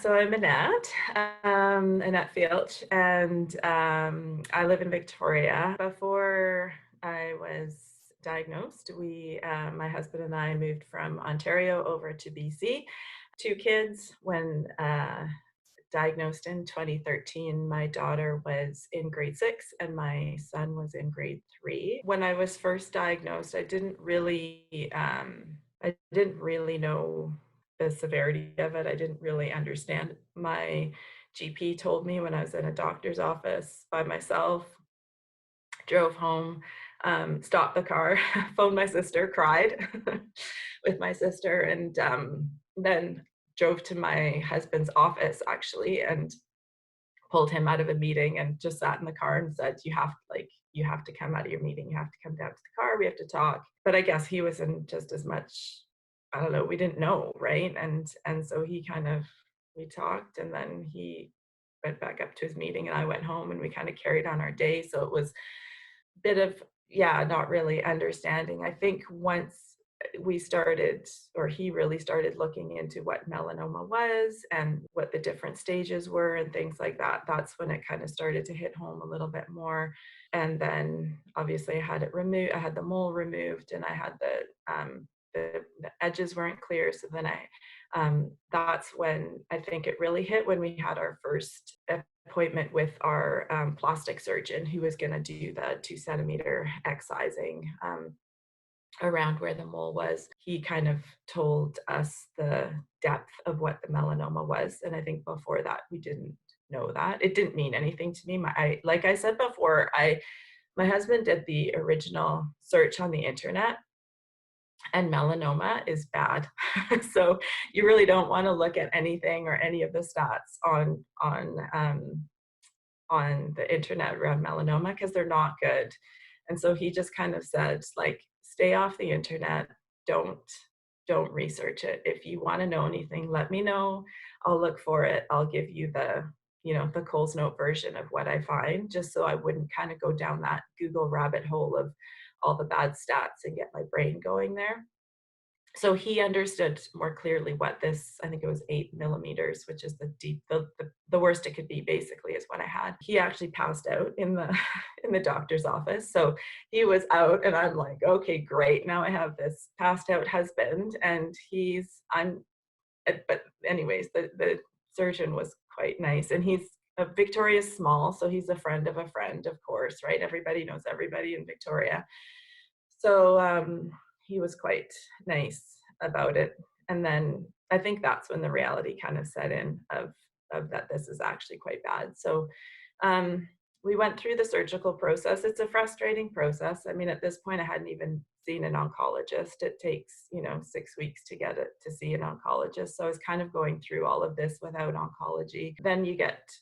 So I'm Annette, Annette Filch, and I live in Victoria. Before I was diagnosed, my husband and I moved from Ontario over to BC. Two kids. When diagnosed in 2013, my daughter was in grade 6 and my son was in grade 3. When I was first diagnosed, I didn't really know the severity of it. I didn't really understand. My GP told me when I was in a doctor's office by myself, drove home, stopped the car, phoned my sister, cried with my sister, and then drove to my husband's office actually and pulled him out of a meeting and just sat in the car and said, you have to come out of your meeting. You have to come down to the car. We have to talk. But I guess he was in just as much, I don't know, we didn't know, right? And so we talked and then he went back up to his meeting and I went home and we kind of carried on our day. So it was a bit of, yeah, not really understanding. I think once we started, or he really started looking into what melanoma was and what the different stages were and things like that, that's when it kind of started to hit home a little bit more. And then obviously I had it removed, I had the mole removed, and I had the edges weren't clear. So then that's when I think it really hit, when we had our first appointment with our plastic surgeon who was going to do the 2 centimeter excising around where the mole was. He kind of told us the depth of what the melanoma was. And I think before that, we didn't know that. It didn't mean anything to me. Like I said before, my husband did the original search on the internet, and melanoma is bad. So you really don't want to look at anything or any of the stats on the internet around melanoma because they're not good. And so he just kind of said, like, stay off the internet. Don't don't research it. If you want to know anything, let me know. I'll look for it. I'll give you the Coles Note version of what I find, just so I wouldn't kind of go down that Google rabbit hole of all the bad stats and get my brain going there. So he understood more clearly what this, I think it was 8 millimeters, which is the worst it could be, basically, is what I had. He actually passed out in the in the doctor's office. So he was out and I'm like, okay, great. Now I have this passed out husband and but anyways, the surgeon was quite nice, and Victoria's small, so he's a friend of a friend, of course, right? Everybody knows everybody in Victoria. So he was quite nice about it. And then I think that's when the reality kind of set in of that this is actually quite bad. So um, we went through the surgical process. It's a frustrating process. I mean, at this point, I hadn't even seen an oncologist. It takes, 6 weeks to get it to see an oncologist. So I was kind of going through all of this without oncology. Then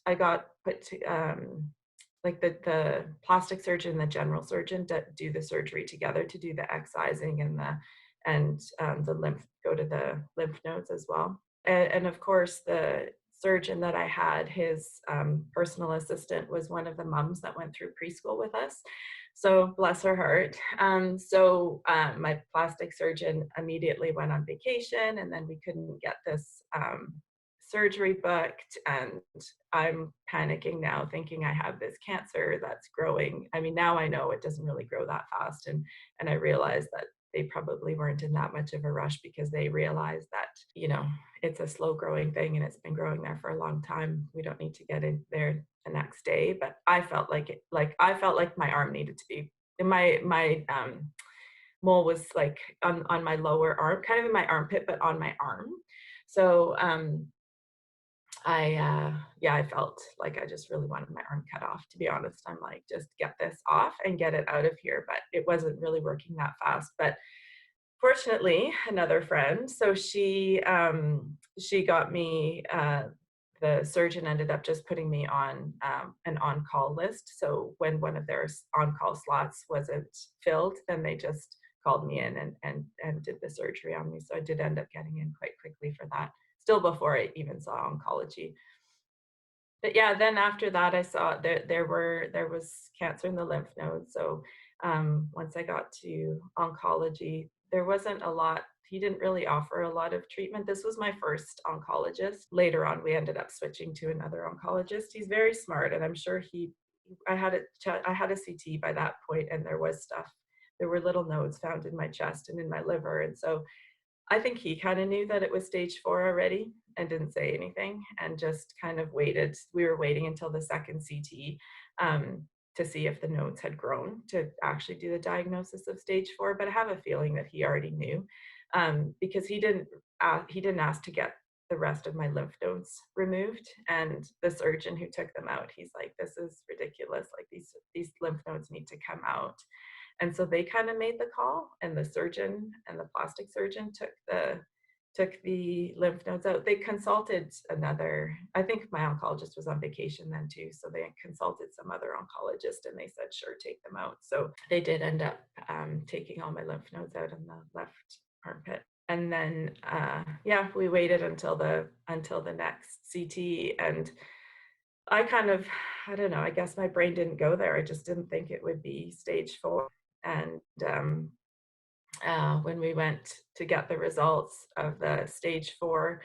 I got put to, like the plastic surgeon, the general surgeon do the surgery together to do the excising and the go to the lymph nodes as well. And of course, the surgeon that I had, his personal assistant was one of the moms that went through preschool with us. So bless her heart. My plastic surgeon immediately went on vacation, and then we couldn't get this surgery booked, and I'm panicking now, thinking I have this cancer that's growing. I mean, now I know it doesn't really grow that fast, and I realized that they probably weren't in that much of a rush because they realized that, it's a slow growing thing and it's been growing there for a long time. We don't need to get in there the next day. But I felt like my arm needed to be, my mole was like on my lower arm, kind of in my armpit, but on my arm. So I felt like I just really wanted my arm cut off, to be honest. I'm like, just get this off and get it out of here. But it wasn't really working that fast. But fortunately, another friend, so she got me, the surgeon ended up just putting me on an on-call list. So when one of their on-call slots wasn't filled, then they just called me in and did the surgery on me. So I did end up getting in quite quickly for that, still before I even saw oncology. But yeah, then after that, I saw there was cancer in the lymph nodes. So once I got to oncology, there wasn't a lot he didn't really offer a lot of treatment. This was my first oncologist. Later on, we ended up switching to another oncologist. He's very smart, and I'm sure I had a CT by that point, and there was stuff. There were little nodes found in my chest and in my liver, and so I think he kind of knew that it was stage 4 already and didn't say anything and just kind of waited. We were waiting until the second CT to see if the nodes had grown to actually do the diagnosis of stage 4. But I have a feeling that he already knew because he didn't ask to get the rest of my lymph nodes removed. And the surgeon who took them out, he's like, "This is ridiculous. Like these lymph nodes need to come out." And so they kind of made the call, and the surgeon and the plastic surgeon took the lymph nodes out. They consulted another, I think my oncologist was on vacation then too, so they consulted some other oncologist and they said, sure, take them out. So they did end up taking all my lymph nodes out in the left armpit. And then, yeah, we waited until the next CT, and I don't know, I guess my brain didn't go there. I just didn't think it would be stage 4. And when we went to get the results of the stage 4,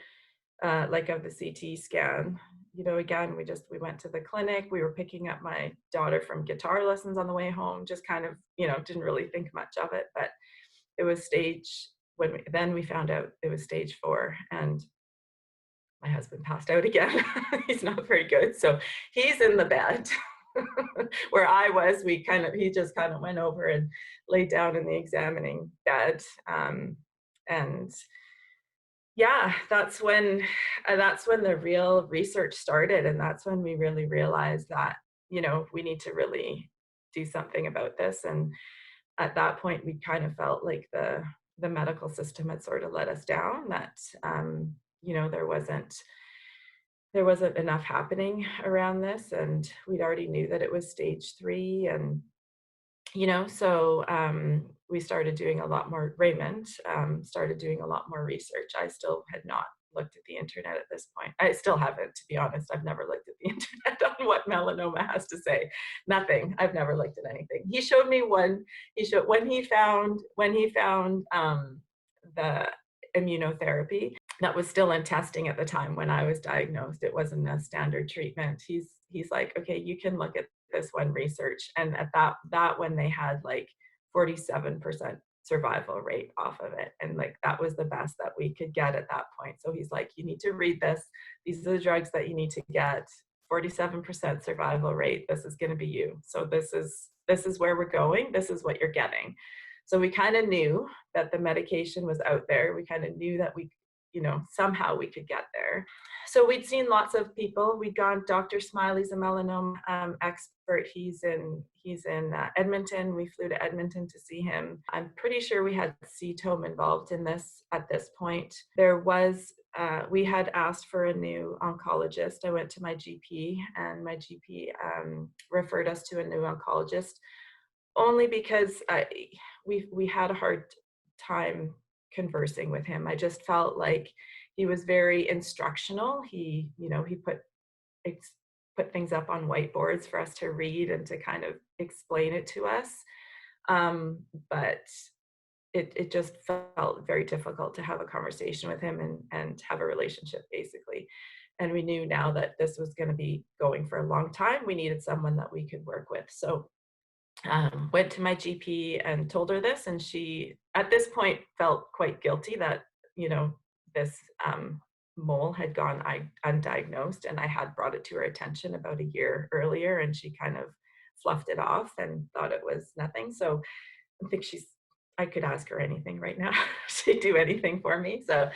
like of the CT scan, again, we went to the clinic. We were picking up my daughter from guitar lessons on the way home, just kind of, didn't really think much of it, but it was then we found out it was stage 4, and my husband passed out again. He's not very good. So he's in the bed where I was. He just kind of went over and laid down in the examining bed. And yeah, that's when the real research started. And that's when we really realized that, we need to really do something about this. And at that point, we kind of felt like the medical system had sort of let us down, that, there wasn't enough happening around this, and we'd already knew that it was stage 3. And so we started doing a lot more. Raymond started doing a lot more research. I still had not looked at the internet at this point. I still haven't, to be honest. I've never looked at the internet on what melanoma has to say. Nothing. I've never looked at anything. He showed me when he found the immunotherapy that was still in testing at the time when I was diagnosed. It wasn't a standard treatment. He's like, okay, you can look at this one research. And at that one, they had like 47% survival rate off of it. And like, that was the best that we could get at that point. So he's like, you need to read this. These are the drugs that you need to get. 47% survival rate. This is going to be you. So this is where we're going. This is what you're getting. So we kind of knew that the medication was out there. We kind of knew that somehow we could get there. So we'd seen lots of people. We'd gone, Dr. Smiley's a melanoma expert. He's in Edmonton. We flew to Edmonton to see him. I'm pretty sure we had CTOAM involved in this at this point. We had asked for a new oncologist. I went to my GP, and my GP referred us to a new oncologist, only because we had a hard time conversing with him. I just felt like he was very instructional. He put things up on whiteboards for us to read and to kind of explain it to us. But it just felt very difficult to have a conversation with him and have a relationship, basically. And we knew now that this was going to be going for a long time. We needed someone that we could work with. So went to my GP and told her this, and she, at this point, felt quite guilty that, this mole had gone undiagnosed, and I had brought it to her attention about a year earlier, and she kind of fluffed it off and thought it was nothing. So I think I could ask her anything right now. She'd do anything for me. So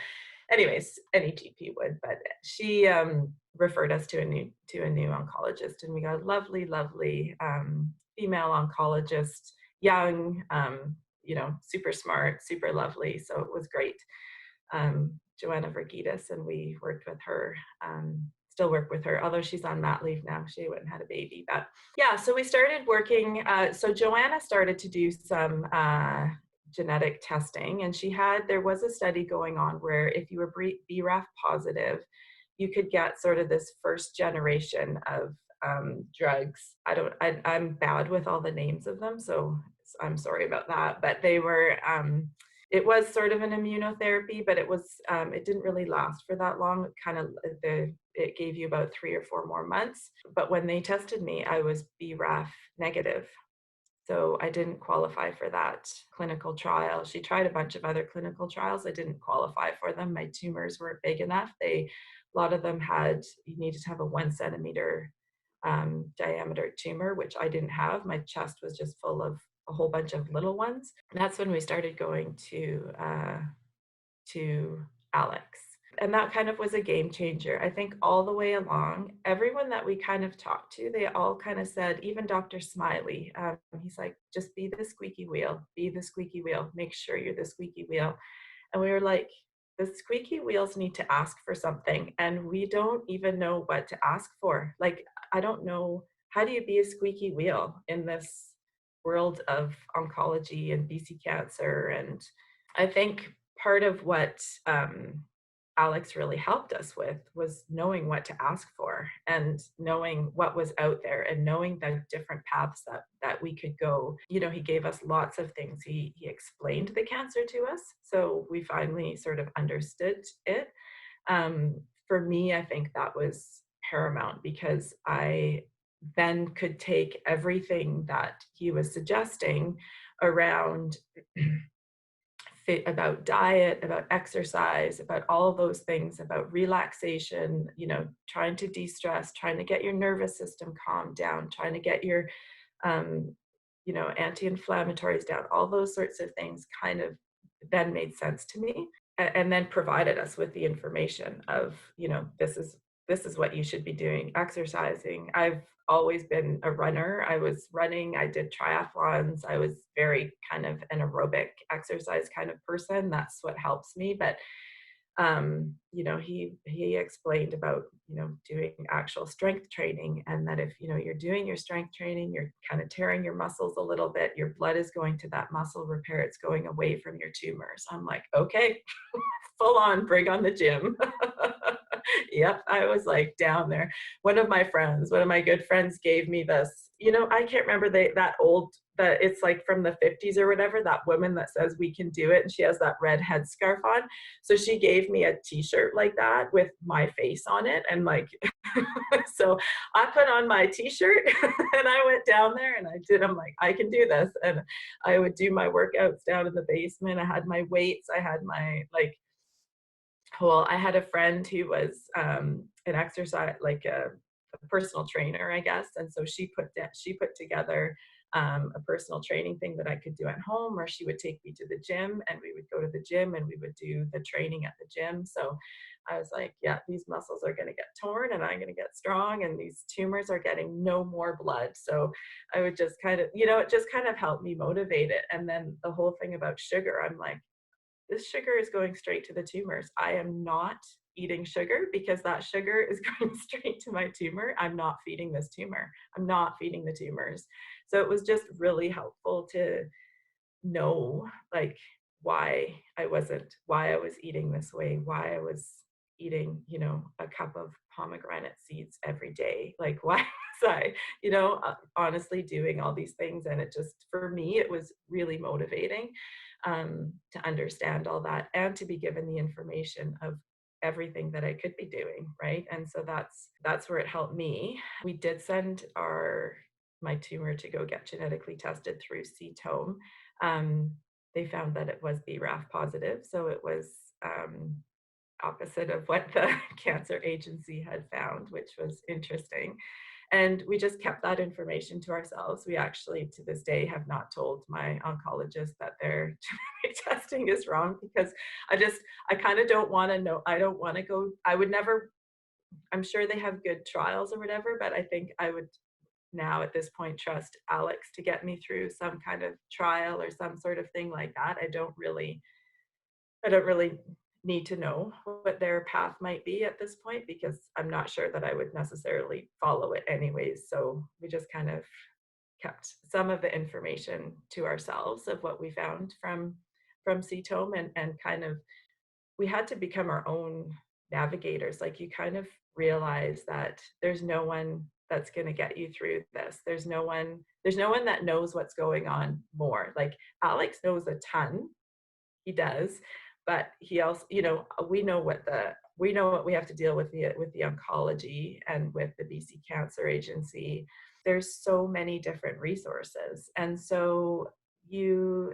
anyways, any GP would, but she referred us to a new oncologist, and we got a lovely female oncologist, young, super smart, super lovely. So it was great. Joanna Vergitas, and we worked with her, still work with her, although she's on mat leave now. She went and had a baby. But yeah, so we started working. So Joanna started to do some genetic testing, and there was a study going on where if you were BRAF positive, you could get sort of this first generation of drugs. I'm bad with all the names of them, so I'm sorry about that, but they were it was sort of an immunotherapy, but it didn't really last for that long. It gave you about 3 or 4 more months. But when they tested me, I was BRAF negative. So I didn't qualify for that clinical trial. She tried a bunch of other clinical trials. I didn't qualify for them. My tumors weren't big enough. A lot of them you needed to have a 1 centimeter diameter tumor, which I didn't have. My chest was just full of a whole bunch of little ones. And that's when we started going to Alex. And that kind of was a game changer. I think all the way along, everyone that we kind of talked to, they all kind of said, even Dr. Smiley, he's like, just be the squeaky wheel, be the squeaky wheel, make sure you're the squeaky wheel. And we were like, the squeaky wheels need to ask for something, and we don't even know what to ask for. Like, I don't know, how do you be a squeaky wheel in this world of oncology and BC cancer? And I think part of what Alex really helped us with was knowing what to ask for and knowing what was out there and knowing the different paths that we could go. You know, he gave us lots of things. He explained the cancer to us, so we finally sort of understood it. For me, I think that was paramount because I then could take everything that he was suggesting around about diet, about exercise, about all of those things, about relaxation, you know, trying to de-stress, trying to get your nervous system calmed down, trying to get your, you know, anti-inflammatories down, all those sorts of things kind of then made sense to me, and then provided us with the information of, you know, this is what you should be doing, exercising. I've always been a runner. I was running, I did triathlons. I was very kind of an aerobic exercise kind of person. That's what helps me. But you know, he explained about, you know, doing actual strength training, and that if, you know, you're doing your strength training, you're kind of tearing your muscles a little bit, your blood is going to that muscle repair, it's going away from your tumors. I'm like, okay, full on, bring on the gym. Yep, I was like down there. One of my good friends gave me this, you know, I can't remember that old, that it's like from the 50s or whatever, that woman that says we can do it, and she has that red headscarf on. So she gave me a t-shirt like that with my face on it, and like so I put on my t-shirt and I went down there and I'm like, I can do this. And I would do my workouts down in the basement. I had my weights, I had my like, well, I had a friend who was an exercise, like a personal trainer, I guess. And so she put together a personal training thing that I could do at home, or she would take me to the gym and we would go to the gym and we would do the training at the gym. So I was like, yeah, these muscles are going to get torn and I'm going to get strong, and these tumors are getting no more blood. So I would just kind of, you know, it just kind of helped me motivate it. And then the whole thing about sugar, I'm like, this sugar is going straight to the tumors. I am not eating sugar because that sugar is going straight to my tumor. I'm not feeding this tumor. I'm not feeding the tumors. So it was just really helpful to know like why I was eating this way, why I was eating, you know, a cup of pomegranate seeds every day. Like why was I, you know, honestly doing all these things. And it just, for me, it was really motivating to understand all that and to be given the information of everything that I could be doing, right? And so that's where it helped me. We did send my tumor to go get genetically tested through CTOAM. They found that it was BRAF positive, so it was opposite of what the cancer agency had found, which was interesting. And we just kept that information to ourselves. We actually, to this day, have not told my oncologist that their genetic testing is wrong, because I kind of don't want to know. I don't want to go, I would never, I'm sure they have good trials or whatever, but I think I would now at this point trust Alex to get me through some kind of trial or some sort of thing like that. I don't really need to know what their path might be at this point, because I'm not sure that I would necessarily follow it anyways. So we just kind of kept some of the information to ourselves of what we found from CTOAM, and kind of, we had to become our own navigators. Like, you kind of realize that there's no one that's going to get you through this. There's no one that knows what's going on more. Like, Alex knows a ton, he does, but he also, we know what we have to deal with the oncology and with the BC Cancer Agency. There's so many different resources, and so you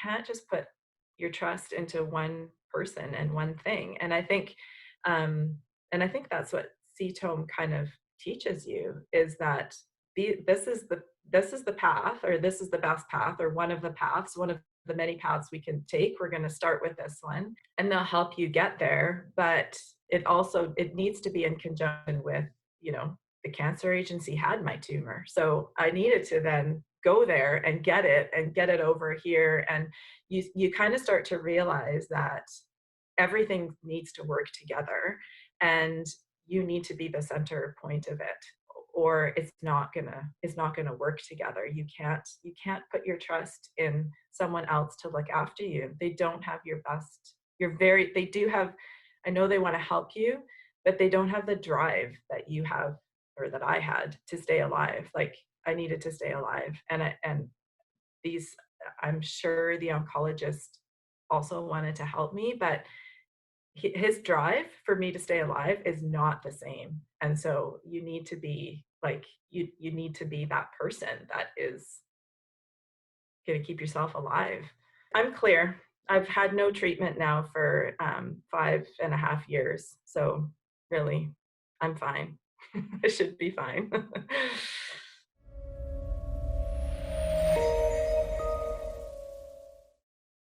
can't just put your trust into one person and one thing. Um, and I think that's what CTOAM kind of teaches you, is that this is the path, or this is the best path, or one of the paths, one of the many paths we can take. We're going to start with this one, and they'll help you get there. But it needs to be in conjunction with, the cancer agency had my tumor, so I needed to then go there and get it over here. And you kind of start to realize that everything needs to work together, and you need to be the center point of it, or it's not gonna work together. You can't put your trust in someone else to look after you. They don't have your best. They do have, I know they want to help you, but they don't have the drive that you have, or that I had, to stay alive. Like, I needed to stay alive, and these I'm sure the oncologist also wanted to help me, but his drive for me to stay alive is not the same. And so you need to be like, you need to be that person that is going to keep yourself alive. I'm clear. I've had no treatment now for 5.5 years. So really, I'm fine. I should be fine.